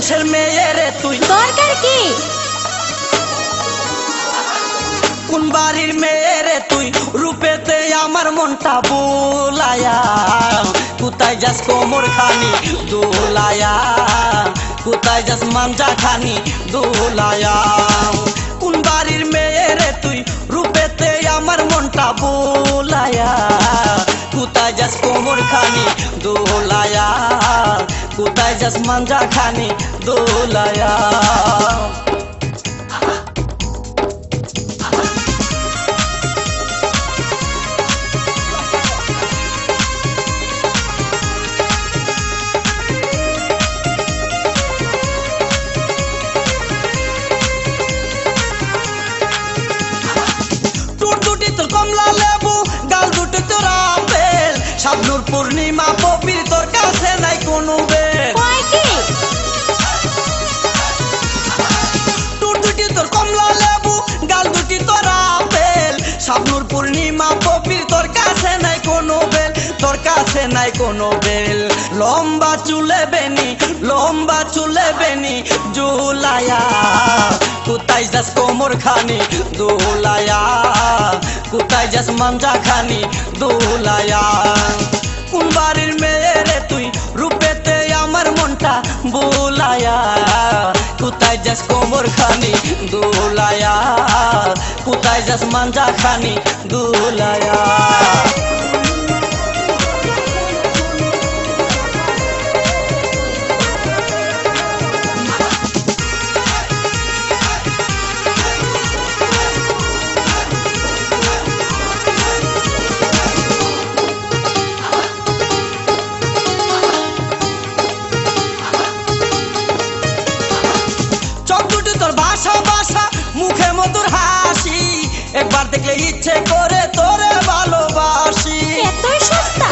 বংশের মেয়ে রে তুই দরকার কি কোন বাড়ির মেয়ে রে তুই রূপেতে আমার মনটা বুলায়া কোথায় যাস কোমর খানি দোলায়া কোথায় যাস মাঞ্জা খানি দোলায়া কোন বাড়ির মেয়ে রে তুই রূপেতে আমার মনটা বুলায়া কোথায় যাস কোমর খানি দোলায়া কোথায় যাস মাঞ্জা খানি দোলায়া কমলা লেবু গাল দুটো তোর আপেল শাবনূর পূর্ণিমা পবির তোর কাছে নাই কোনো বেল টুট দুটি তোর কমলা লেবু গাল দুটি তোর আপেল শাবনূর পূর্ণিমা পবির তোর কাছে নাই কোনো বেল তোর কাছে নাই কোনো বেল লম্বা চুলে বেনি জুলায়া কোথায় যাস কোমর খানি দোলায়া কোথায় যাস মাঞ্জা খানি দোলায়া কোন বাড়ির মেয়ে রে তুই রূপেতে আমার মনটা বোলায়া কোথায় যাস কোমর খানি দোলায়া কোথায় যাস মাঞ্জা খানি দোলায়া মুখে মধুর হাসি একবার দেখলে ইচ্ছে করে তোরে ভালোবাসি এতই সস্তা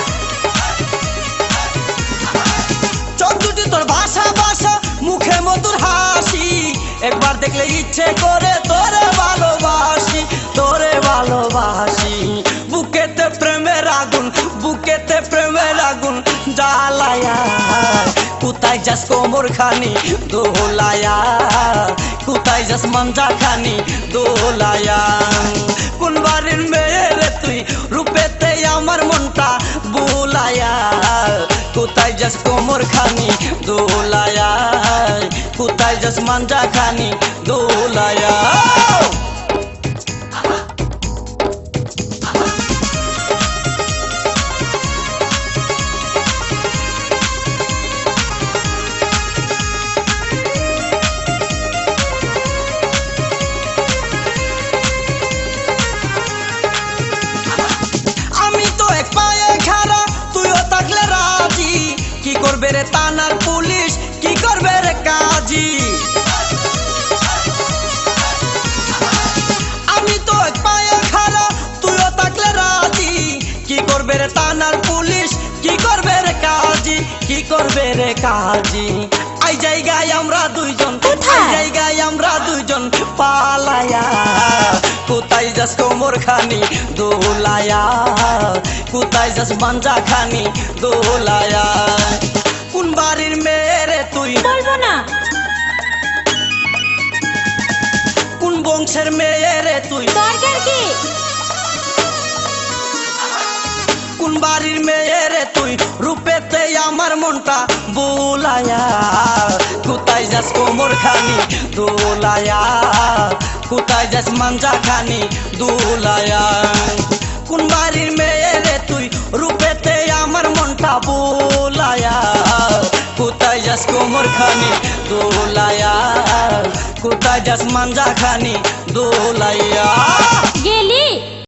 চোখ দুটি তোর ভাষা মুখে মধুর হাসি একবার দেখলে ইচ্ছে করে তোরে ভালোবাসি বুকেতে প্রেমের আগুন জ্বালায়া কোথায় যাস কোমর খানি দোলায়া কোথায় যাস মাঞ্জা খানি দোলায়া কোন বাড়ির মেয়ে রে তুই রূপেতে আমার মনটা বুলায়া কোথায় যাস কোমর খানি দোলায়া কোথায় যাস মাঞ্জা খানি দোলায়া কি করবে রে থানার পুলিশ কি করবে রে কাজী আমি তো এক পায়ে খাড়া তুইও থাকলে রাজি কি করবে রে থানার পুলিশ কি করবে রে কাজী এই জায়গায় আমরা দুইজন পালায়া কোথায় যাস কোমর খানি দোলায়া কোথায় যাস মাঞ্জা খানি দোলায়া কোন বাড়ির মেয়ে রে তুই বলবো না কোন বংশের মেয়ে রে তুই দরকার কি কোন বাড়ির মেয়ে রে তুই রূপেতে আমার মনটা বোলায়া কোথায় যাস কোমর খানি দোলায়া কোথায় যাস মাঞ্জা খানি দোলায়া কোন বাড়ির মেয়ে রে তুই রূপেতে আমার মনটা বোলায়া কোথায় যাস কোমর খানি দোলায়া কোথায় যাস মাঞ্জা খানি দোলায়া